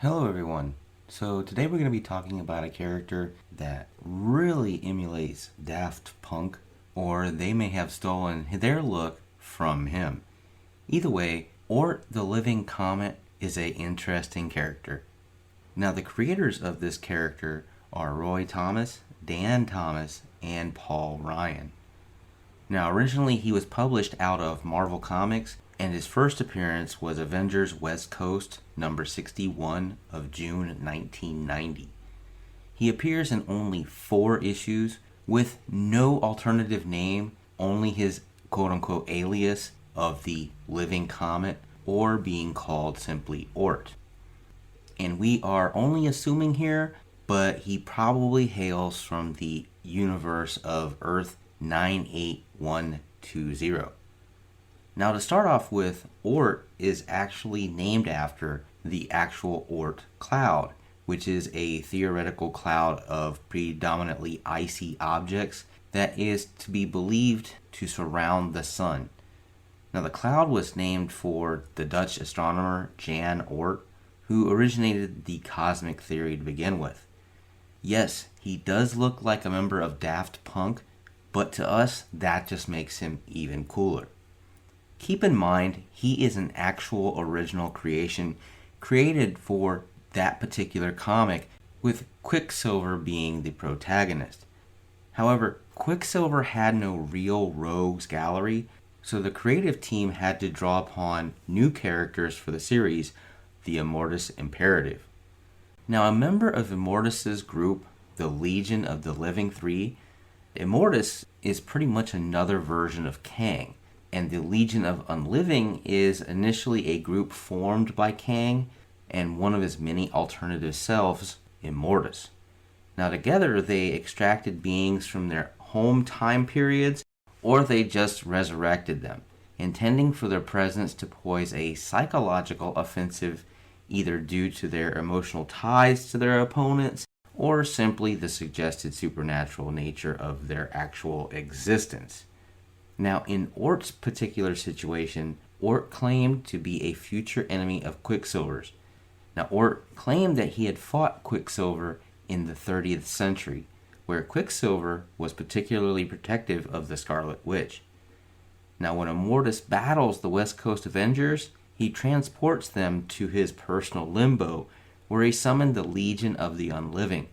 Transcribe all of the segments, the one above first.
Hello everyone. So today we're going to be talking about a character that really emulates Daft Punk, or they may have stolen their look from him. Either way, Oort the Living Comet is a interesting character. Now the creators of this character are Roy Thomas, Dan Thomas, and Paul Ryan. Now originally he was published out of Marvel Comics, and his first appearance was Avengers West Coast number 61 of June 1990. He appears in only 4 issues with no alternative name, only his quote-unquote alias of the Living Comet, or being called simply Oort. And we are only assuming here, but he probably hails from the universe of Earth 98120. Now, to start off with, Oort is actually named after the actual Oort cloud, which is a theoretical cloud of predominantly icy objects that is to be believed to surround the sun. Now, the cloud was named for the Dutch astronomer Jan Oort, who originated the cosmic theory to begin with. Yes, he does look like a member of Daft Punk, but to us, that just makes him even cooler. Keep in mind, he is an actual original creation created for that particular comic, with Quicksilver being the protagonist. However, Quicksilver had no real rogues gallery, so the creative team had to draw upon new characters for the series, the Immortus Imperative. Now, a member of Immortus's group, the Legion of the Living Three, Immortus is pretty much another version of Kang, and the Legion of Unliving is initially a group formed by Kang and one of his many alternative selves, Immortus. Now together they extracted beings from their home time periods, or they just resurrected them, intending for their presence to pose a psychological offensive either due to their emotional ties to their opponents or simply the suggested supernatural nature of their actual existence. Now, in Oort's particular situation, Oort claimed to be a future enemy of Quicksilver's. Now, Oort claimed that he had fought Quicksilver in the 30th century, where Quicksilver was particularly protective of the Scarlet Witch. Now, when Immortus battles the West Coast Avengers, he transports them to his personal limbo, where he summoned the Legion of the Unliving,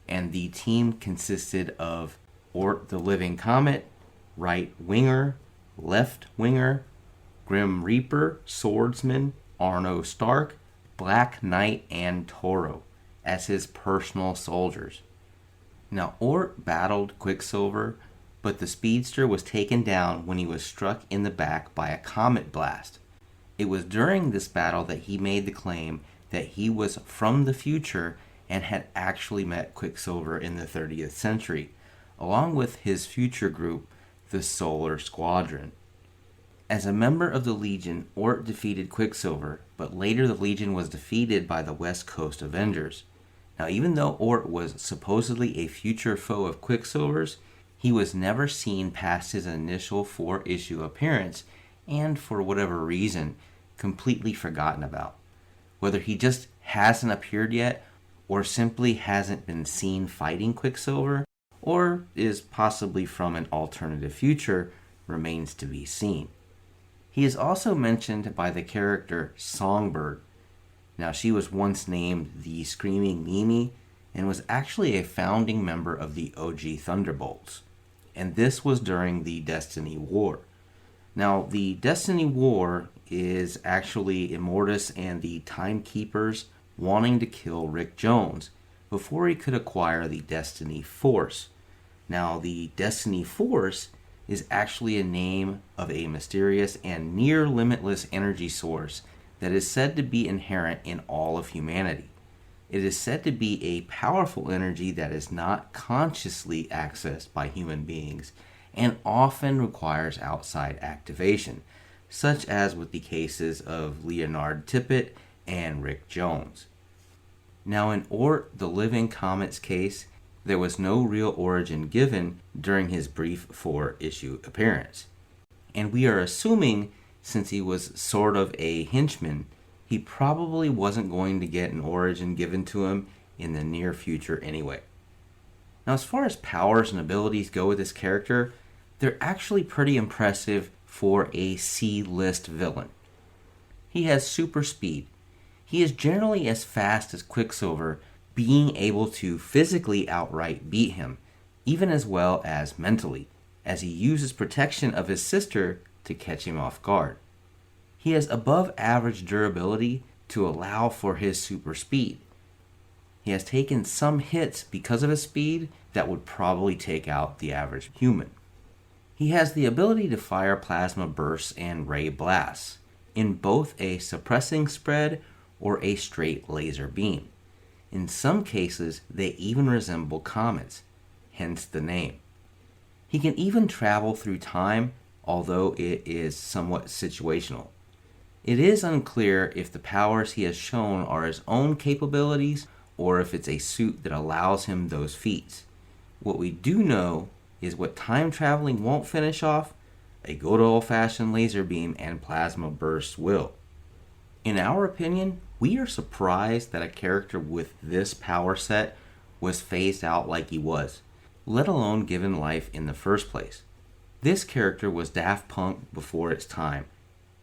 and the team consisted of Oort the Living Comet, Right Winger, Left Winger, Grim Reaper, Swordsman, Arno Stark, Black Knight, and Toro as his personal soldiers. Now, Oort battled Quicksilver, but the speedster was taken down when he was struck in the back by a comet blast. It was during this battle that he made the claim that he was from the future and had actually met Quicksilver in the 30th century, along with his future group, the Solar Squadron. As a member of the Legion, Oort defeated Quicksilver, but later the Legion was defeated by the West Coast Avengers. Now, even though Oort was supposedly a future foe of Quicksilver's, he was never seen past his initial 4-issue appearance, and for whatever reason, completely forgotten about. Whether he just hasn't appeared yet, or simply hasn't been seen fighting Quicksilver, or is possibly from an alternative future, remains to be seen. He is also mentioned by the character Songbird. Now, she was once named the Screaming Mimi and was actually a founding member of the OG Thunderbolts. And this was during the Destiny War. Now, the Destiny War is actually Immortus and the Timekeepers wanting to kill Rick Jones before he could acquire the Destiny Force. Now, the Destiny Force is actually a name of a mysterious and near limitless energy source that is said to be inherent in all of humanity. It is said to be a powerful energy that is not consciously accessed by human beings and often requires outside activation, such as with the cases of Leonard Tippett and Rick Jones. Now, in Oort the Living Comet's case, there was no real origin given during his brief 4-issue appearance. And we are assuming, since he was sort of a henchman, he he probably wasn't going to get an origin given to him in the near future anyway. Now, as far as powers and abilities go with this character, they're actually pretty impressive for a C-list villain. He has super speed. He is generally as fast as Quicksilver, being able to physically outright beat him, even as well as mentally, as he uses protection of his sister to catch him off guard. He has above average durability to allow for his super speed. He has taken some hits because of his speed that would probably take out the average human. He has the ability to fire plasma bursts and ray blasts in both a suppressing spread or a straight laser beam. In some cases, they even resemble comets, hence the name. He can even travel through time, although it is somewhat situational. It is unclear if the powers he has shown are his own capabilities or if it's a suit that allows him those feats. What we do know is what time traveling won't finish off, a good old-fashioned laser beam and plasma bursts will. In our opinion, we are surprised that a character with this power set was phased out like he was, let alone given life in the first place. This character was Daft Punk before its time.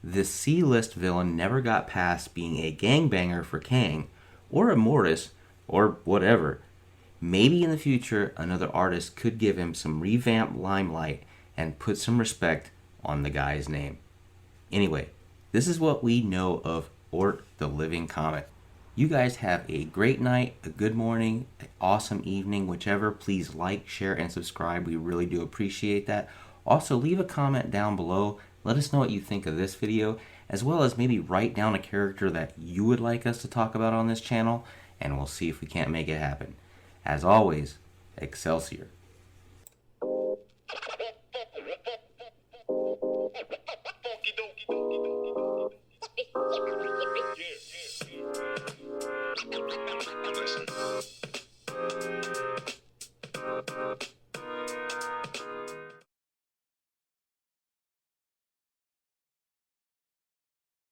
This C-list villain never got past being a gangbanger for Kang, or a Mortis, or whatever. Maybe in the future, another artist could give him some revamped limelight and put some respect on the guy's name. Anyway, this is what we know of Oort the Living Comet. You guys have a great night, a good morning, an awesome evening, whichever. Please like, share, and subscribe. We really do appreciate that. Also, leave a comment down below. Let us know what you think of this video, as well as maybe write down a character that you would like us to talk about on this channel, and we'll see if we can't make it happen. As always, Excelsior.